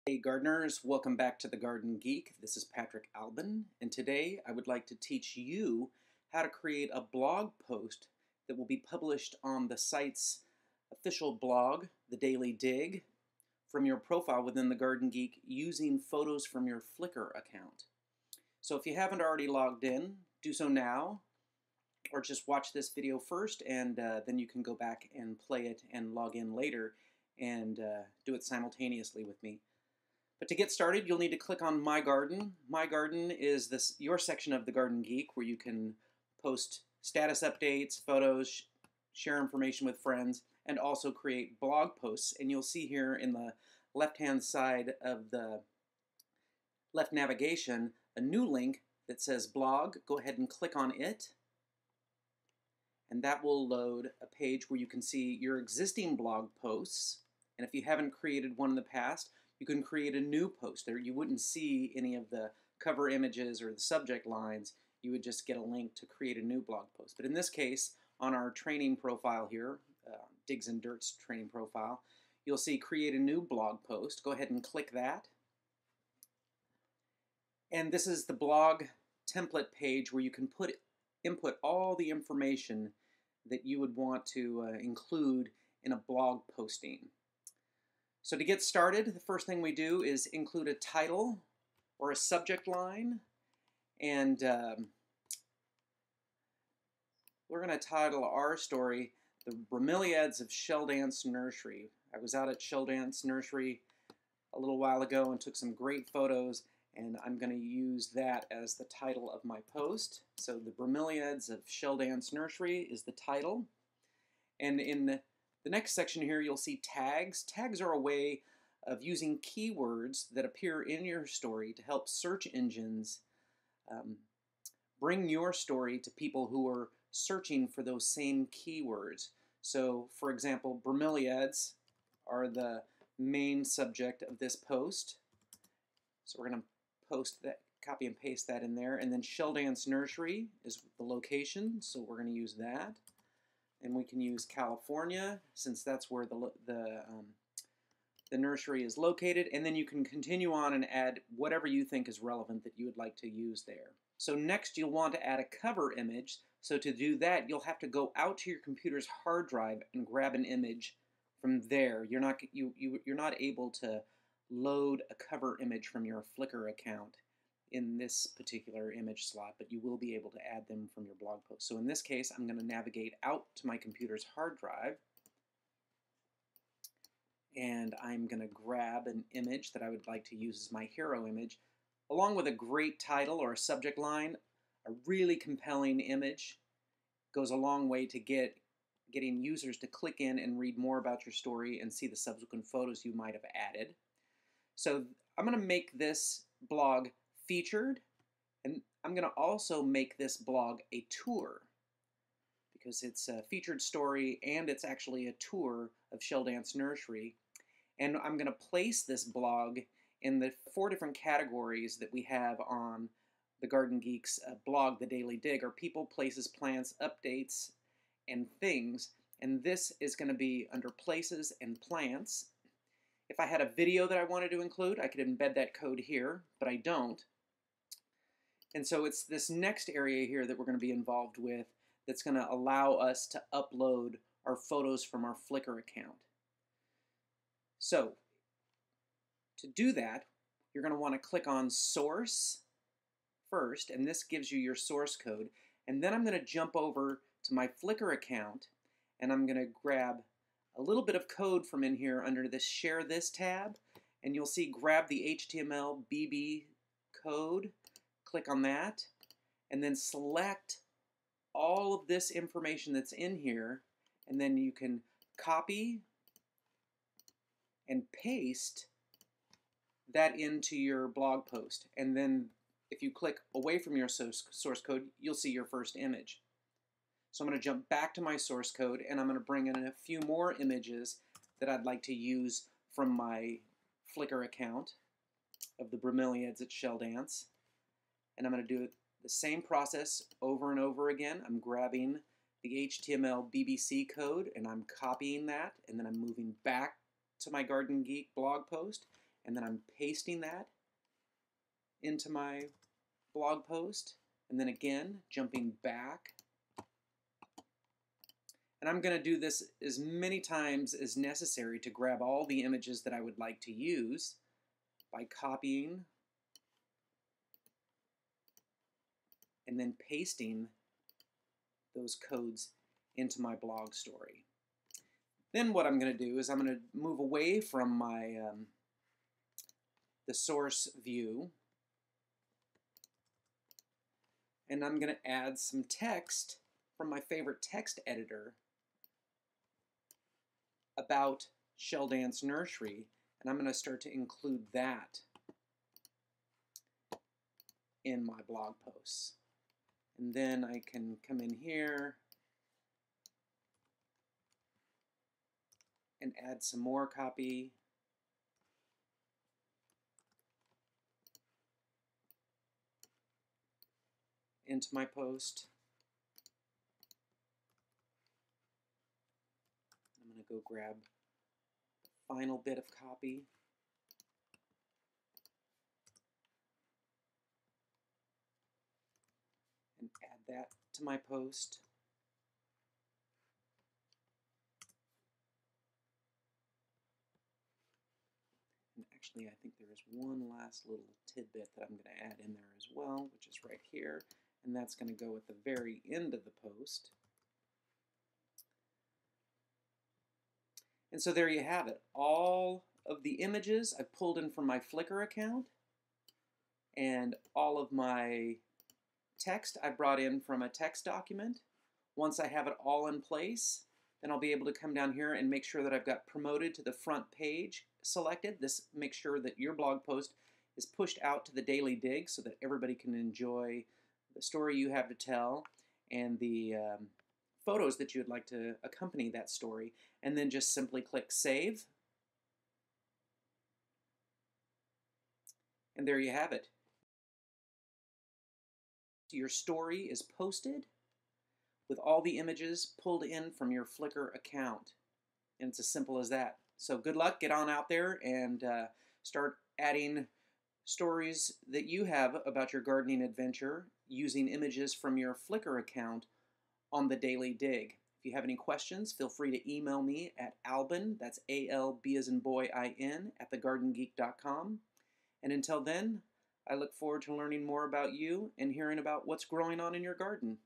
Hey gardeners, welcome back to the Garden Geek. This is Patrick Albin, and today I would like to teach you how to create a blog post that will be published on the site's official blog, The Daily Dig, from your profile within the Garden Geek using photos from your Flickr account. So if you haven't already logged in, do so now, or just watch this video first, and then you can go back and play it and log in later and do it simultaneously with me. But to get started, you'll need to click on My Garden. My Garden is your section of the Garden Geek where you can post status updates, photos, share information with friends, and also create blog posts. And you'll see here in the left-hand side of the left navigation a new link that says Blog. Go ahead and click on it. And that will load a page where you can see your existing blog posts. And if you haven't created one in the past, you can create a new post there. You wouldn't see any of the cover images or the subject lines. You would just get a link to create a new blog post. But in this case, on our training profile here, Digs and Dirt's training profile, you'll see create a new blog post. Go ahead and click that. And this is the blog template page where you can input all the information that you would want to include in a blog posting. So to get started, the first thing we do is include a title or a subject line, and we're going to title our story, The Bromeliads of Shell Dance Nursery. I was out at Shell Dance Nursery a little while ago and took some great photos, and I'm going to use that as the title of my post. So The Bromeliads of Shell Dance Nursery is the title. And in the next section here, you'll see tags. Tags are a way of using keywords that appear in your story to help search engines bring your story to people who are searching for those same keywords. So, for example, bromeliads are the main subject of this post. So we're going to post that, copy and paste that in there. And then Shell Dance Nursery is the location, so we're going to use that. And we can use California, since that's where the nursery is located. And then you can continue on and add whatever you think is relevant that you would like to use there. So next you'll want to add a cover image. So to do that, you'll have to go out to your computer's hard drive and grab an image from there. You're not able to load a cover image from your Flickr account in this particular image slot, but you will be able to add them from your blog post. So in this case, I'm going to navigate out to my computer's hard drive, and I'm going to grab an image that I would like to use as my hero image, along with a great title or a subject line. A really compelling image goes a long way to getting users to click in and read more about your story and see the subsequent photos you might have added. So I'm going to make this blog featured, and I'm going to also make this blog a tour because it's a featured story and it's actually a tour of Shell Dance Nursery. And I'm going to place this blog in the 4 different categories that we have on the Garden Geek's blog, The Daily Dig, are people, places, plants, updates, and things. And this is going to be under places and plants. If I had a video that I wanted to include, I could embed that code here, but I don't. And so it's this next area here that we're going to be involved with that's going to allow us to upload our photos from our Flickr account. So to do that, you're going to want to click on Source first, and this gives you your source code. And then I'm going to jump over to my Flickr account, and I'm going to grab a little bit of code from in here under this Share This tab, and you'll see grab the HTML BB code. Click on that, and then select all of this information that's in here, and then you can copy and paste that into your blog post. And then if you click away from your source code, you'll see your first image. So I'm going to jump back to my source code, and I'm going to bring in a few more images that I'd like to use from my Flickr account of the bromeliads at Shell Dance. And I'm going to do the same process over and over again. I'm grabbing the HTML BBC code and I'm copying that, and then I'm moving back to my Garden Geek blog post, and then I'm pasting that into my blog post, and then again jumping back. And I'm going to do this as many times as necessary to grab all the images that I would like to use by copying and then pasting those codes into my blog story. Then what I'm going to do is I'm going to move away from my the source view, and I'm going to add some text from my favorite text editor about Shell Dance Nursery, and I'm going to start to include that in my blog posts. And then I can come in here and add some more copy. Into my post. I'm going to go grab the final bit of copy. And add that to my post. And actually, I think there is one last little tidbit that I'm going to add in there as well, which is right here. And that's going to go at the very end of the post. And so there you have it. All of the images I pulled in from my Flickr account, and all of my text I brought in from a text document. Once I have it all in place, then I'll be able to come down here and make sure that I've got promoted to the front page selected. This makes sure that your blog post is pushed out to the Daily Dig so that everybody can enjoy the story you have to tell and the photos that you would like to accompany that story. And then just simply click Save. And there you have it. Your story is posted with all the images pulled in from your Flickr account. And it's as simple as that. So good luck, get on out there and start adding stories that you have about your gardening adventure using images from your Flickr account on the Daily Dig. If you have any questions, feel free to email me at Albin, that's A-L-B as in boy, I-N, at thegardengeek.com. And until then, I look forward to learning more about you and hearing about what's growing on in your garden.